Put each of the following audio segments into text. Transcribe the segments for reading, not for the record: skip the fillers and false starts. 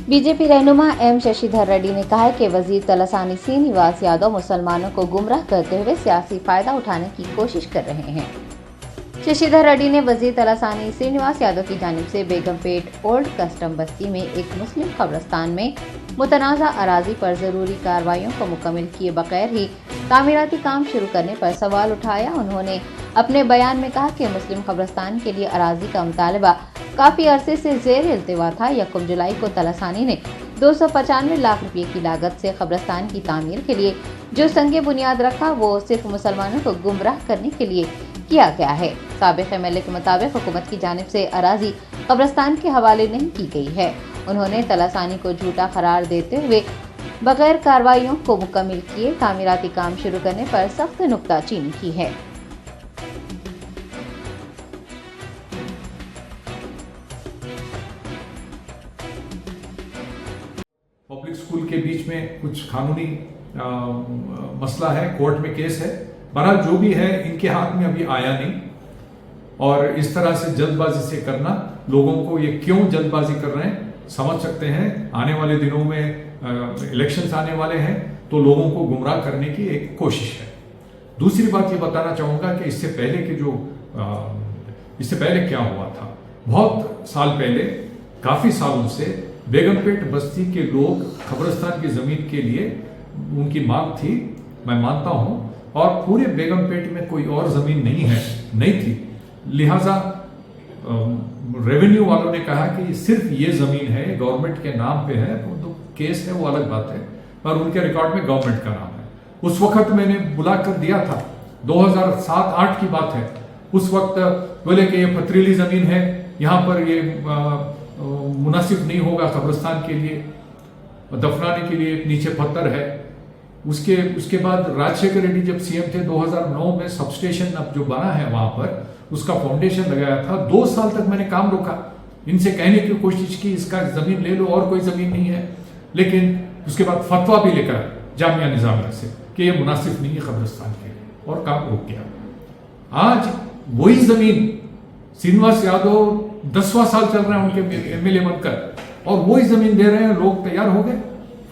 BJP रहनुमा M Shashidhar Reddy ने कहा है कि वजीर तलासानी श्रीनिवास यादव मुसलमानों को गुमराह करते हुए सियासी फायदा उठाने की कोशिश कर रहे हैं। शशिधर रेड्डी ने वजीर तलासानी श्रीनिवास यादव की जानिब से बेगमपेट ओल्ड कस्टम बस्ती में एक मुस्लिम कब्रिस्तान में मुतनाज़ा अराजी पर जरूरी कार्रवाइयों को मुकम्मल किए बगैर ही तामीराती काम शुरू करने पर सवाल उठाया। उन्होंने अपने बयान में कहा कि मुस्लिम कब्रिस्तान के लिए अराजी का मुतालबा काफी अरसे से ज़ेर इल्तिवा था। 1 जुलाई को तलासानी ने 295 लाख रुपए की लागत से कब्रिस्तान की तामीर के लिए जो संगे बुनियाद रखा वो सिर्फ मुसलमानों को गुमराह करने के लिए किया गया है। साबिक़ एमएलए के मुताबिक हुकूमत की जानिब से अराजी कब्रिस्तान के हवाले नहीं की गई है। उन्होंने तलासानी को झूठा करार देते हुए बगैर कार्रवाइयों को मुकम्मल किए तामीराती काम शुरू करने पर सख्त नुक्ताचीनी की है। पब्लिक स्कूल के बीच में कुछ कानूनी मसला है, कोर्ट में केस है। बहरहाल जो भी है इनके हाथ में अभी आया नहीं, और इस तरह से जल्दबाजी से करना, लोगों को ये क्यों जल्दबाजी कर रहे हैं समझ सकते हैं। आने वाले दिनों में इलेक्शंस आने वाले हैं तो लोगों को गुमराह करने की एक कोशिश है। दूसरी बात ये बताना चाहूँगा कि इससे पहले क्या हुआ था। बहुत साल पहले, काफ़ी सालों से बेगमपेट बस्ती के लोग कब्रिस्तान की ज़मीन के लिए उनकी मांग थी, मैं मानता हूँ, और पूरे बेगमपेट में कोई और ज़मीन नहीं थी। लिहाजा रेवेन्यू वालों ने कहा कि सिर्फ ये ज़मीन है, गवर्नमेंट के नाम पे है, तो केस है वो अलग बात है, पर उनके रिकॉर्ड में गवर्नमेंट का नाम है। उस वक्त मैंने बुला कर दिया था, 2007-8 की बात है। उस वक्त बोले कि ये पथरीली ज़मीन है, यहाँ पर ये मुनासिब नहीं होगा कब्रिस्तान के लिए, दफनाने के लिए एक नीचे पत्थर है। उसके बाद राजशेखर रेड्डी जब सीएम थे 2009 में सबस्टेशन अब जो बना है वहां पर उसका फाउंडेशन लगाया था। 2 साल तक मैंने काम रोका, इनसे कहने की कोशिश की इसका जमीन ले लो और कोई जमीन नहीं है, लेकिन उसके बाद फतवा भी लेकर जामिया निजामिया से कि ये मुनासिब नहीं है कब्रिस्तान के लिए, और काम रुक गया। आज वही जमीन श्रीनिवास यादव 10वां साल चल रहा है उनके एमएलए बनकर, और वही जमीन दे रहे हैं, लोग तैयार हो गए।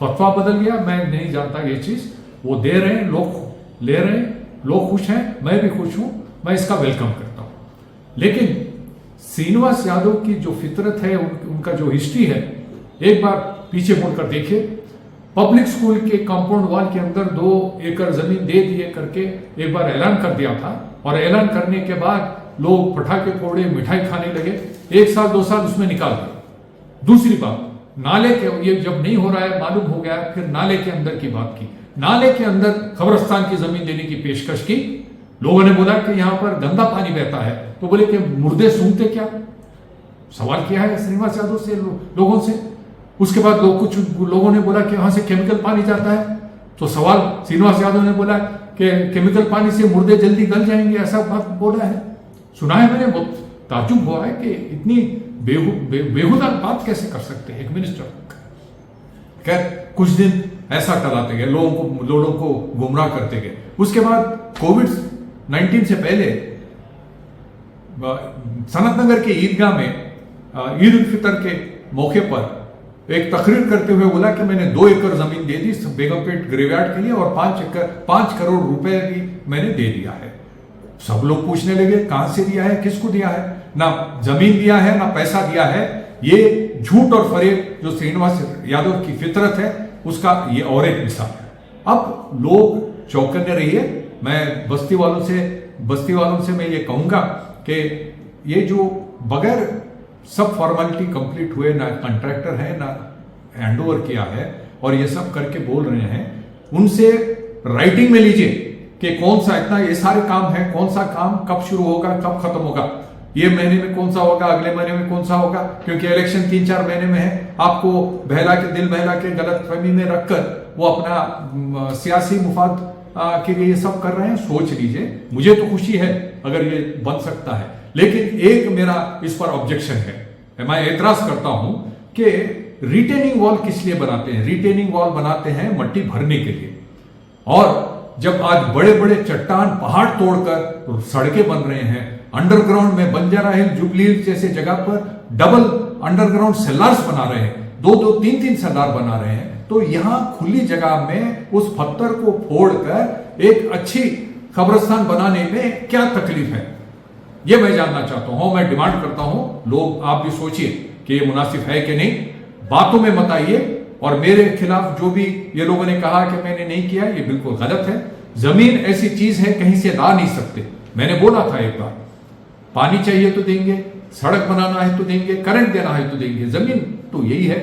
फतवा बदल गया, मैं नहीं जानता ये चीज, वो दे रहे हैं, लोग ले रहे हैं, लोग खुश हैं, मैं भी खुश हूं, मैं इसका वेलकम करता हूं। लेकिन श्रीनिवास यादव की जो फितरत है, उनका जो हिस्ट्री है, एक बार पीछे मुड़कर देखिए। पब्लिक स्कूल के कंपाउंड वॉल के अंदर 2 एकड़ जमीन दे दिए करके एक बार ऐलान कर दिया था, और ऐलान करने के बाद लोग पटाखे फोड़े, मिठाई खाने लगे। 1 साल 2 साल उसमें निकाल दिए। दूसरी बात, नाले के, ये जब नहीं हो रहा है मालूम हो गया, फिर नाले के अंदर की बात की। नाले के अंदर कब्रिस्तान की जमीन देने की पेशकश की। लोगों ने बोला कि यहां पर गंदा पानी बहता है, तो बोले कि मुर्दे सूंघते क्या? सवाल किया है श्रीनिवास यादव से, लोगों से। उसके बाद कुछ लोगों ने बोला कि वहां से केमिकल पानी जाता है, तो सवाल श्रीनिवास यादव ने बोला कि केमिकल पानी से मुर्दे जल्दी गल जाएंगे, ऐसा बात बोला है। सुना है मैंने, बहुत ताज्जुब हुआ है कि इतनी बेहुदा बात कैसे कर सकते हैं एक मिनिस्टर। खैर, कुछ दिन ऐसा कराते गए, लोगों को गुमराह करते गए। उसके बाद कोविड-19 से पहले सनत नगर के ईदगाह में ईद उल फितर के मौके पर एक तकरीर करते हुए बोला कि मैंने 2 एकड़ जमीन दे दी बेगमपेट ग्रेवयार्ड के लिए, और 5 करोड़ रुपए भी मैंने दे दिया है। सब लोग पूछने लगे कहां से दिया है, किसको दिया है? ना जमीन दिया है, ना पैसा दिया है। ये झूठ और फरेब जो श्रीनिवास यादव की फितरत है, उसका ये और एक मिसाल है। अब लोग चौकन्ने रहिए। मैं बस्ती वालों से मैं ये कहूंगा कि ये जो बगैर सब फॉर्मेलिटी कंप्लीट हुए, ना कॉन्ट्रैक्टर है, ना हैंडओवर किया है, और ये सब करके बोल रहे हैं, उनसे राइटिंग में लीजिए कि कौन सा, इतना ये सारे काम है, कौन सा काम कब शुरू होगा, कब खत्म होगा, ये महीने में कौन सा होगा, अगले महीने में कौन सा होगा, क्योंकि इलेक्शन 3-4 महीने में है। आपको दिल बहला के गलत फहमी में रखकर वो अपना सियासी मुफाद के लिए ये सब कर रहे हैं। सोच लीजिए। मुझे तो खुशी है अगर ये बन सकता है, लेकिन एक मेरा इस पर ऑब्जेक्शन है। मैं एतराज करता हूं कि रिटेनिंग वॉल किस लिए बनाते हैं? रिटेनिंग वॉल बनाते हैं मट्टी भरने के लिए, और जब आज बड़े बड़े चट्टान पहाड़ तोड़कर सड़कें बन रहे हैं, अंडरग्राउंड में बंजारा हिल, जुबली हिल जैसे जगह पर डबल अंडरग्राउंड सेलार्स बना रहे हैं, दो दो तीन तीन सरदार बना रहे हैं, तो यहां खुली जगह में उस पत्थर को फोड़कर एक अच्छी कब्रिस्तान बनाने में क्या तकलीफ है, ये मैं जानना चाहता हूं। मैं डिमांड करता हूं, लोग आप भी सोचिए कि ये मुनासिब है कि नहीं, बातों में मत आइए। और मेरे खिलाफ जो भी ये लोगों ने कहा कि मैंने नहीं किया, ये बिल्कुल गलत है। जमीन ऐसी चीज है, कहीं से ला नहीं सकते। मैंने बोला था एक बार, पानी चाहिए तो देंगे, सड़क बनाना है तो देंगे, करंट देना है तो देंगे, जमीन तो यही है।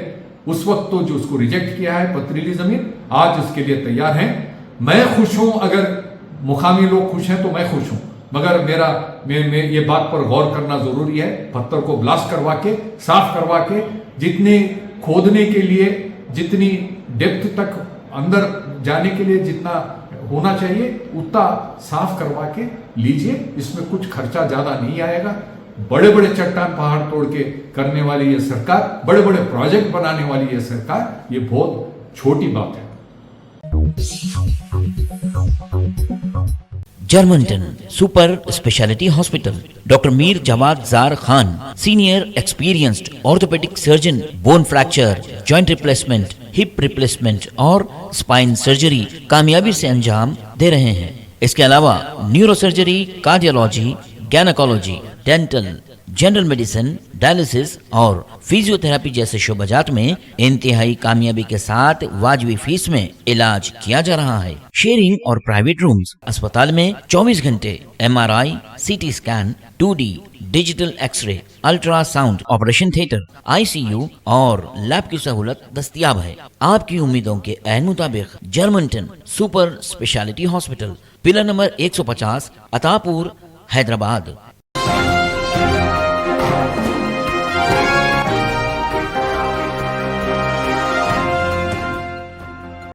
उस वक्त तो जो उसको रिजेक्ट किया है पथरीली जमीन, आज उसके लिए तैयार हैं। मैं खुश हूं, अगर मुकामी लोग खुश हैं तो मैं खुश हूं, मगर मैं ये बात पर गौर करना जरूरी है। पत्थर को ब्लास्ट करवा के, साफ करवा के, जितने खोदने के लिए जितनी डेप्थ तक अंदर जाने के लिए जितना होना चाहिए उतना साफ करवा के लीजिए। इसमें कुछ खर्चा ज्यादा नहीं आएगा। बड़े बड़े चट्टान पहाड़ तोड़ के करने वाली ये सरकार, बड़े बड़े प्रोजेक्ट बनाने वाली ये सरकार, ये बहुत छोटी बात है। Germanten super speciality hospital, doctor Mir Jawad Jar Khan, senior experienced orthopaedic surgeon, bone fracture, joint replacement, hip replacement और स्पाइन सर्जरी कामयाबी से अंजाम दे रहे हैं। इसके अलावा neuro surgery, cardiology, gynaecology, dental, general medicine, dialysis और फिजियोथेरेपी जैसे शोबाजात में इंतहाई कामयाबी के साथ वाजिबी फीस में इलाज किया जा रहा है। शेयरिंग और प्राइवेट रूम्स, अस्पताल में 24 घंटे MRI, CT scan, 2D digital x-ray, ultrasound, operation theatre, ICU और लैब की सहूलत दस्तयाब है। आपकी उम्मीदों के ऐन मुताबिक Germanten super speciality hospital, pillar number 150, Attapur, Hyderabad.